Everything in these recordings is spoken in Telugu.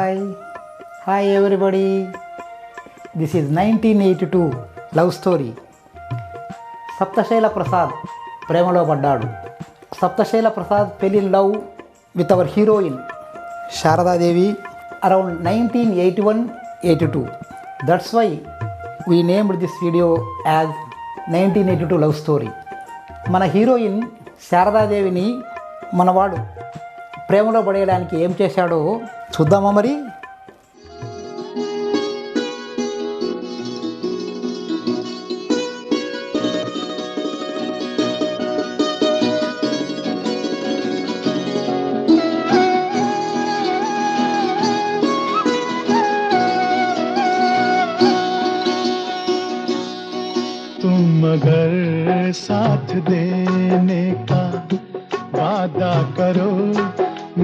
Hi everybody. This is 1982 love story. Saptashela Prasad ప్రేమలో పడ్డాడు. Saptashela Prasad fell in love with our heroine Sharada Devi around 1981-82. That's why we named this video as 1982 love story. మన హీరోయిన్ శారదాదేవిని మనవాడు ప్రేమలో పడేయడానికి ఏం చేశాడో చూద్దామా మరి. तुम मगर साथ देने का वादा करो,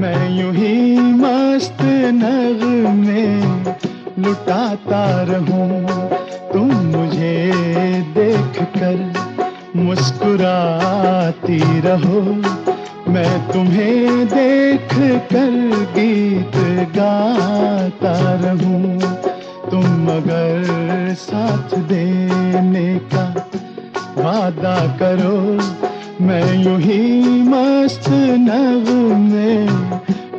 मैं यूं ही मस्त नग़्मे लुटाता रहूं. तुम मुझे देख कर मुस्कुराती रहो, मैं तुम्हें देख कर गीत गाता रहूं. तुम मगर साथ देने का वादा करो, मैं यूं ही मस्त नग़्मे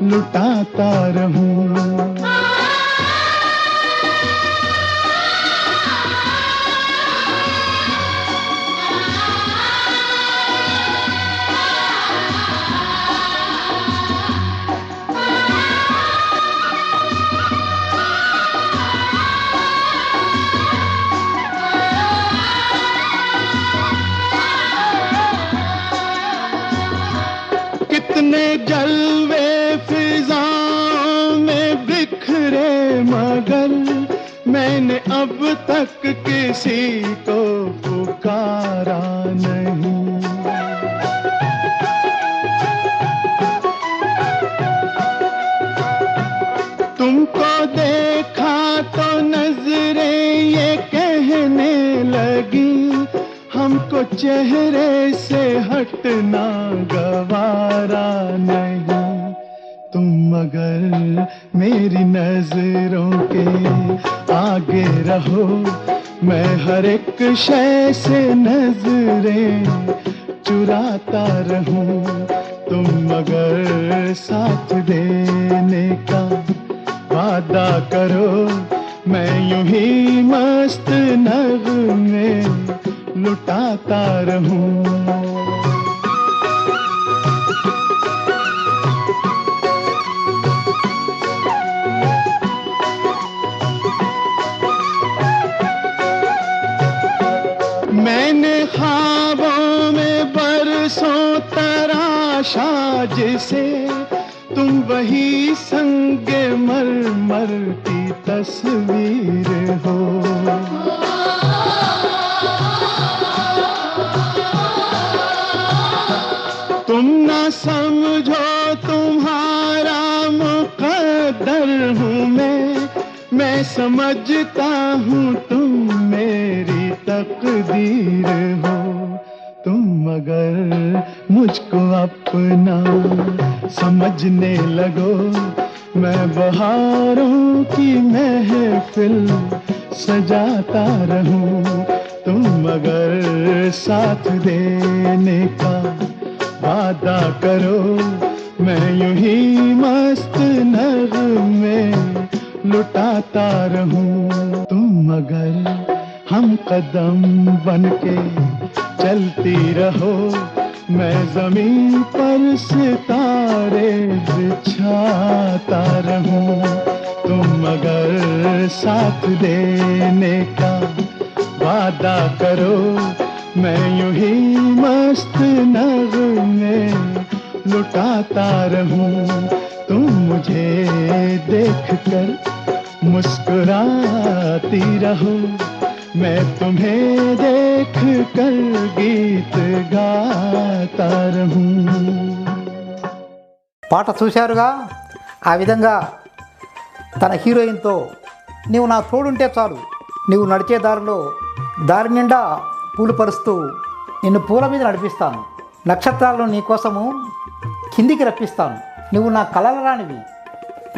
लुटाता रहूं. कितने जलवे फिजाओं में बिखरे, मगर मैंने अब तक किसी को पुकारा नहीं. तुमको देखा तो नजरें ये कहने लगी, हमको चेहरे से हटना गवारा नहीं. तुम मगर मेरी नजरों के आगे रहो, मैं हर एक शय से नजरें चुराता रहूं. तुम मगर साथ देने का वादा करो, मैं यूं ही मस्त नग़्मे लुटाता रहूं. मैंने ख्वाबों में बरसों तराशा जिसे, तुम वही संगे मरमर की तस्वीर हो. तुम ना समझो तुम्हारा मुक़द्दर हूँ मैं समझता हूँ तुम मेरी तकदीर हो. तुम मगर मुझको अपना समझने लगो, मैं बहारों की महफिल सजाता रहूं. तुम मगर साथ देने का वादा करो, मैं यूं ही मस्त नग़्मे लुटाता रहूं. तुम मगर हम कदम बनके चलती रहो, मैं ज़मीन पर सितारे बिछाता रहूं. तुम मगर साथ देने का वादा करो, मैं यूं ही मस्त नग़्मे लुटाता रहूं. तुम मुझे देख कर मुस्कुराती रहो, मैं तुम्हें देख कर गीत गाता रहूं. పాట చూశారుగా. ఆ విధంగా తన హీరోయిన్తో, నీవు నా తోడుంటే చాలు, నీవు నడిచే దారి నిండా పూలు పరుస్తూ నిన్ను పూల మీద నడిపిస్తాను, నక్షత్రాలను నీ కోసము కిందికి రప్పిస్తాను, నువ్వు నా కలల రానివి,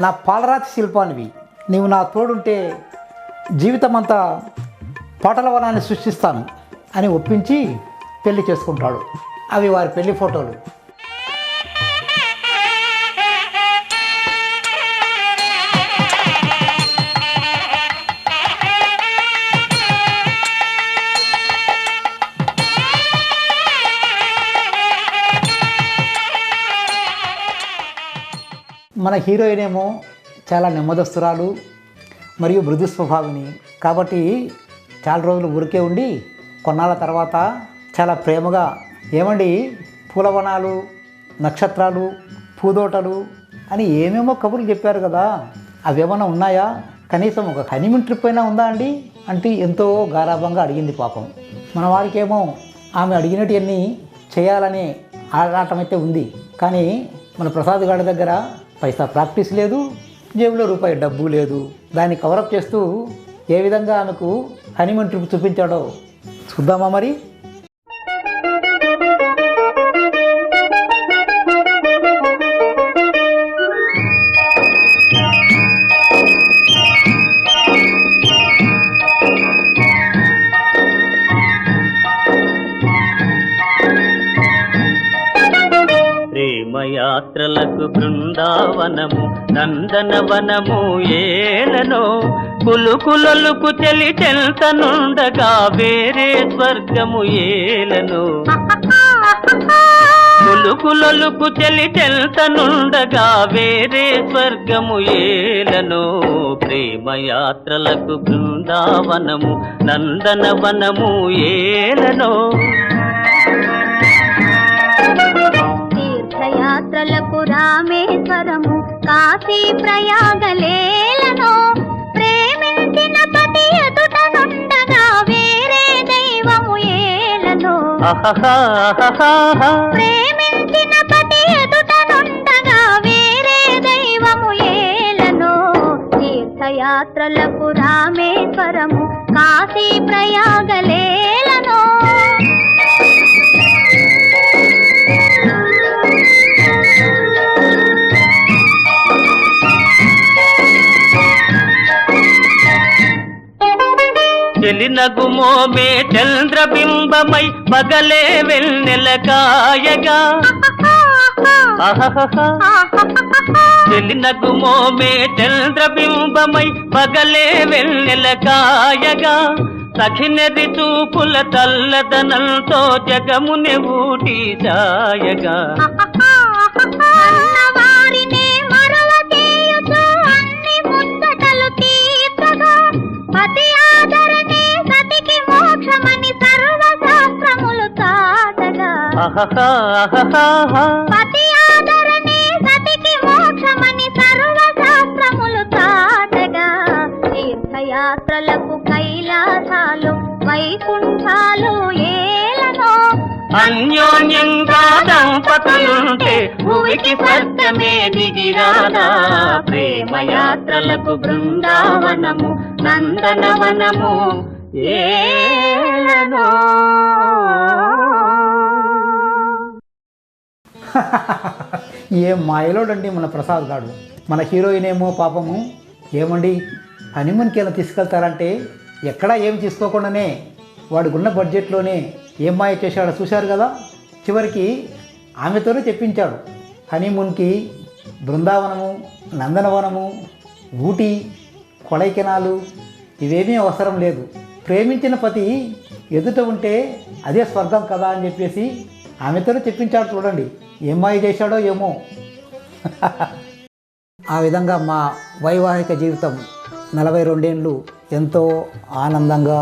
నా పాలరాతి శిల్పానివి, నీవు నా తోడుంటే జీవితం అంతా పాటల వనాన్ని సృష్టిస్తాను అని ఒప్పించి పెళ్లి చేసుకుంటాడు. అవి వారి పెళ్లి ఫోటోలు. మన హీరోయిన్ ఏమో చాలా నెమ్మదస్తురాలు మరియు మృదు స్వభావిని కాబట్టి చాలా రోజులు ఊరికే ఉండి కొన్నాళ్ళ తర్వాత చాలా ప్రేమగా, ఏమండి పూలవనాలు, నక్షత్రాలు, పూదోటలు అని ఏమేమో కబుర్లు చెప్పారు కదా, అవేమన్నా ఉన్నాయా, కనీసం ఒక హనీమూన్ ట్రిప్ అయినా ఉందా అండి అంటే ఎంతో గారాభంగా అడిగింది పాపం. మన వారికేమో ఆమె అడిగినటువన్నీ చేయాలనే ఆరాటం అయితే ఉంది. కానీ మన ప్రసాద్ గారి దగ్గర పైసా ప్రాక్టీస్ లేదు, జేబులో రూపాయి డబ్బు లేదు. దాన్ని కవరప్ చేస్తూ ఏ విధంగా ఆమెకు హనీమూన్ ట్రిప్ చూపించాడో చూద్దామా మరి. యాత్రలకు బృందావనము నందనవనము ఏలనో, కులుకులలుకు చెలి చెల్తనుండగా వేరే స్వర్గము ఏలనో. కులుకులలుకు చెలి చెల్తనుండగా వేరే స్వర్గము ఏలనో. ప్రేమయాత్రలకు బృందావనము నందనవనము ఏలనో. యాత్రలకు రామేశ్వరము కాశీ ప్రయాగలేలను, ప్రేమించిన పతి ఎదుట నుండగా వేరే దైవము ఏలను. ప్రేమించిన పతి ఎదుట నుండగా వేరే దైవము ఏలను. తీర్థయాత్రలకు రామేశ్వరము కాశీ ప్రయాగలేలను. చెలినగుమోమే చంద్రబింబమై పగలే వెన్నెల కాయగా, చెలినగుమోమే చంద్రబింబమై పగలే వెన్నెల కాయగా, సఖినెది చూపుల తల్లదనంతో జగముని ఊటి చాయగా. పతి ఆదరణే సతికి మోక్షమని సర్వశాస్త్రములు చాటగా, తీర్థయాత్రలకు కైలాసాలు వైకుంఠాలు ఏలనో. అన్యోన్యంగా దంపతులుంటే భూమికి స్వర్గమే దిగిరాదా. ప్రేమయాత్రలకు బృందావనము నందనవనము ఏలనో. ఏం మాయలోడండి మన ప్రసాద్ గాడు. మన హీరోయిన్ ఏమో పాపము, ఏమండి హనీమూన్కి ఎలా తీసుకెళ్తారంటే ఎక్కడా ఏమి తీసుకోకుండానే వాడికున్న బడ్జెట్లోనే ఏం మాయ చేశాడో చూశారు కదా. చివరికి ఆమెతోనే చెప్పించాడు. హనీమూన్కి బృందావనము, నందనవనము, ఊటీ, కొడైకెనాలు ఇవేమీ అవసరం లేదు. ప్రేమించిన పతి ఎదుట ఉంటే అదే స్వర్గం కదా అని చెప్పేసి ఆమెతోనే చెప్పించాడు. చూడండి ఏం మాయ చేశాడో ఏమో. ఆ విధంగా మా వైవాహిక జీవితం 42 ఏళ్ళు ఎంతో ఆనందంగా,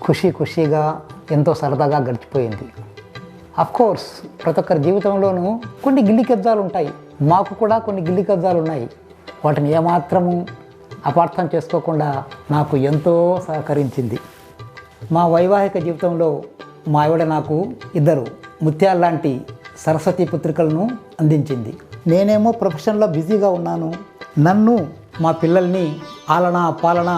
ఖుషీగా, ఎంతో సరదాగా గడిచిపోయింది. అఫ్కోర్స్ ప్రతి ఒక్కరి జీవితంలోనూ కొన్ని గిల్లి కబ్జాలు ఉంటాయి. మాకు కూడా కొన్ని గిల్లి కబ్జాలు ఉన్నాయి. వాటిని ఏమాత్రము అపార్థం చేసుకోకుండా నాకు ఎంతో సహకరించింది. మా వైవాహిక జీవితంలో మా ఆవిడ నాకు 2 ముత్యాల్లాంటి సరస్వతి పుత్రికలను అందించింది. నేనేమో ప్రొఫెషన్లో బిజీగా ఉన్నాను. నన్ను, మా పిల్లల్ని ఆలన పాలన,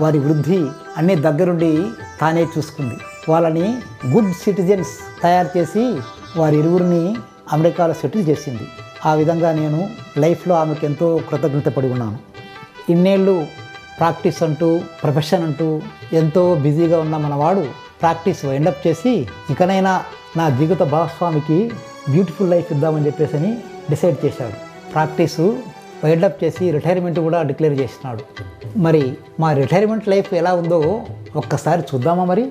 వారి వృద్ధి అన్నీ దగ్గరుండి తానే చూసుకుంది. వాళ్ళని గుడ్ సిటిజన్స్ తయారు చేసి వారి ఇరువురిని అమెరికాలో సెటిల్ చేసింది. ఆ విధంగా నేను లైఫ్లో ఆమెకు ఎంతో కృతజ్ఞత పడి ఉన్నాను. ఇన్నేళ్ళు ప్రాక్టీస్ అంటూ ప్రొఫెషన్ అంటూ ఎంతో బిజీగా ఉన్న మనవాడు ప్రాక్టీస్ వైండప్ చేసి ఇకనైనా నా జీవిత భాగస్వామికి బ్యూటిఫుల్ లైఫ్ ఇద్దామని చెప్పేసి అని డిసైడ్ చేశాడు. ప్రాక్టీసు వైండప్ చేసి రిటైర్మెంట్ కూడా డిక్లేర్ చేసినాడు. మరి మా రిటైర్మెంట్ లైఫ్ ఎలా ఉందో ఒక్కసారి చూద్దామా మరి.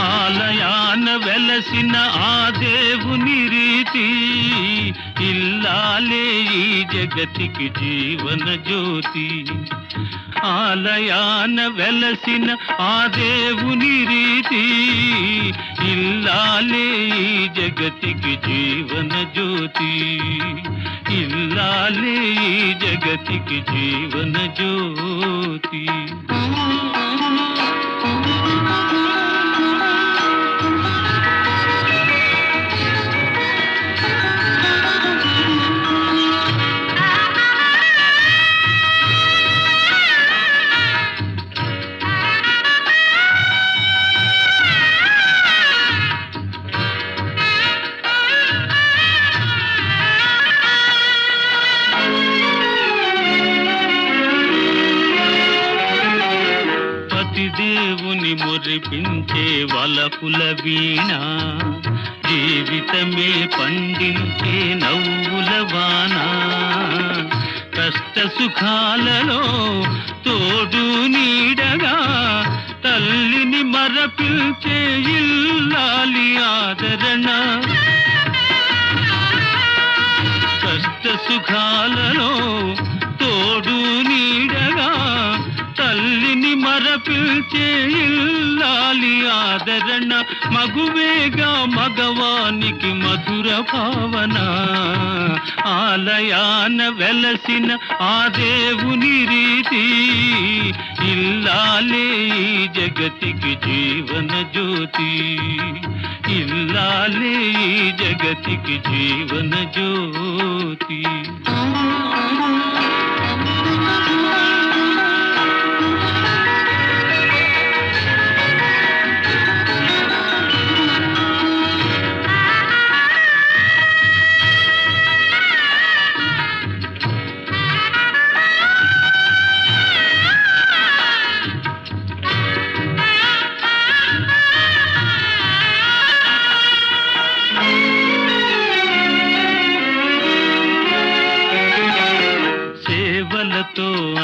ఆలయాన వెలసిన ఆ దేవుని రీతి ఇల్లాలే ఈ జగతికి జీవన జ్యోతి. ఆలయాన వెలసిన ఆ దేవుని రీతి ఇల్లాలే ఈ జగతికి జీవన జ్యోతి. ఇల్లాలే ఈ జగతికి జీవన జ్యోతి. దేవుని మురిపించే వలపుల వీణ జీవితమే పండించే నవ్వుల వాన. కష్ట సుఖాలలో తోడు నీడగా తల్లిని మరపించే ఇల్లాలి ఆదరణ. కష్ట సుఖాలలో తోడు నీడగా తల్లిని మరపిల్చే ఇల్లాలి ఆదరణ. మగువేగా మగవానికి మధుర భావన. ఆలయాన వెలసిన ఆ దేవుని రీతి ఇల్లాలే ఈ జగతికి జీవన జ్యోతి. ఇల్లాలే ఈ జగతికి జీవన జ్యోతి.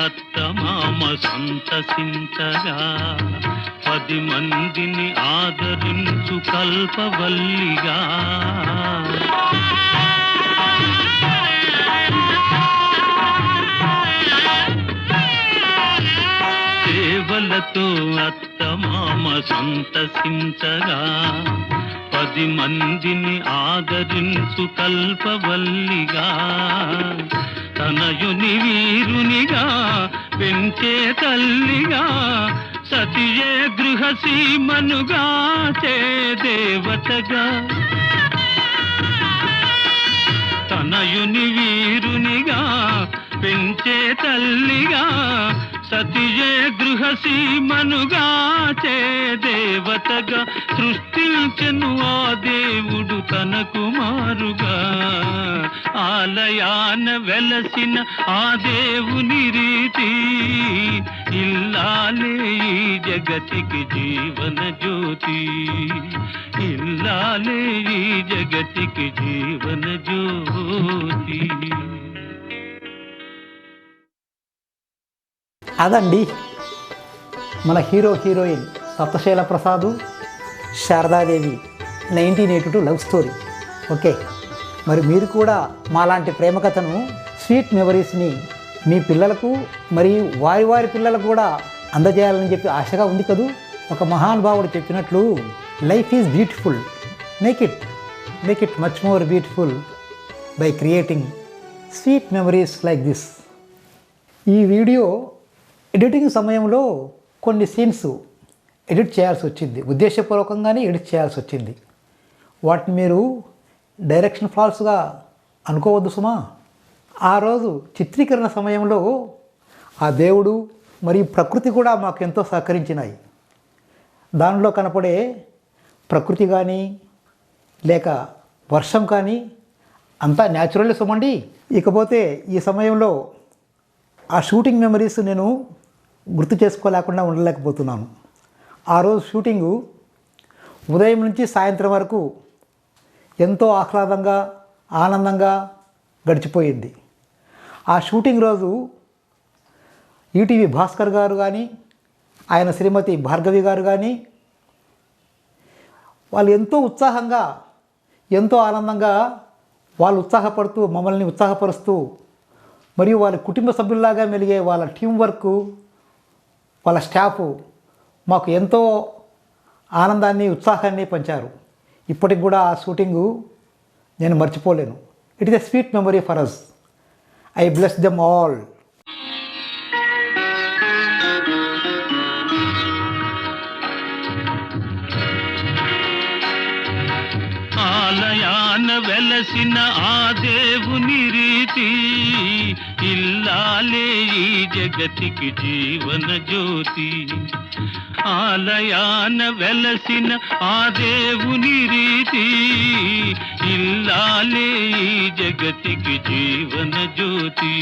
అత్తమామ సంతసించగా 10 మందిని ఆదరించు కల్పవల్లిగా. సేవలతో అత్తమామ సంతసించగా 10 మందిని ఆదరించు కల్పవల్లిగా. తనయుని వీరునిగా పెంచే తల్లిగా సతియే గృహసీమనుగా చే దేవతగా. తనయుని వీరునిగా పెంచే తల్లిగా సతియే గృహసీమనుగా చే దేవతగా. సృష్టించెను ఆ దేవుడు తన కుమారుగా. ఆలయాన వెలసిన ఆ దేవుని రీతి ఇల్లాలే ఈ జగతికి జీవన జ్యోతి. ఇల్లాలే ఈ జగతికి జీవన జ్యోతి. అదండి మన heroine Saptashaila Prasad Sharadadevi 1982 love story. Okay, మరి మీరు కూడా మాలాంటి ప్రేమ కథను స్వీట్ మెమరీస్ని మీ పిల్లలకు మరియు వారి పిల్లలకు కూడా అందజేయాలని చెప్పి ఆశగా ఉంది కదూ. ఒక మహానుభావుడు చెప్పినట్లు life is beautiful, make it much more beautiful by creating sweet memories like this. ఈ వీడియో ఎడిటింగ్ సమయంలో కొన్ని సీన్స్ ఎడిట్ చేయాల్సి వచ్చింది, ఉద్దేశపూర్వకంగానే ఎడిట్ చేయాల్సి వచ్చింది. వాటిని మీరు డైరెక్షన్ ఫాల్స్గా అనుకోవద్దు సుమా. ఆ రోజు చిత్రీకరణ సమయంలో ఆ దేవుడు మరియు ప్రకృతి కూడా మాకు ఎంతో సహకరించినాయి. దానిలో కనపడే ప్రకృతి కానీ లేక వర్షం కానీ అంతా న్యాచురల్ సుమండి. ఇకపోతే ఈ సమయంలో ఆ షూటింగ్ మెమరీస్ నేను గుర్తు చేసుకోలేకుండా ఉండలేకపోతున్నాను. ఆ రోజు షూటింగు ఉదయం నుంచి సాయంత్రం వరకు ఎంతో ఆహ్లాదంగా ఆనందంగా గడిచిపోయింది. ఆ షూటింగ్ రోజు ఈటీవీ భాస్కర్ గారు కానీ ఆయన శ్రీమతి భార్గవి గారు కానీ వాళ్ళు ఎంతో ఉత్సాహంగా ఎంతో ఆనందంగా వాళ్ళు ఉత్సాహపడుతూ మమ్మల్ని ఉత్సాహపరుస్తూ మరియు వాళ్ళ కుటుంబ సభ్యుల్లాగా మెలిగే వాళ్ళ టీం వర్క్ వాళ్ళ స్టాఫ్ మాకు ఎంతో ఆనందాన్ని ఉత్సాహాన్ని పంచారు. ఇప్పటికి కూడా ఆ షూటింగు నేను మర్చిపోలేను. It is a sweet memory for us. I bless them all. ఆలయాన వెలసిన ఆ దేవుని రీతి ఇల్లాలే ఈ జగతికి జీవన జ్యోతి. ఆలయాన వెలసిన ఆ దేవుని రీతి ఇల్లాలే ఈ జగతికి జీవన జ్యోతి.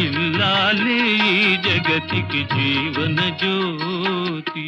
ఇల్లాలే ఈ జగతికి జీవన జ్యోతి.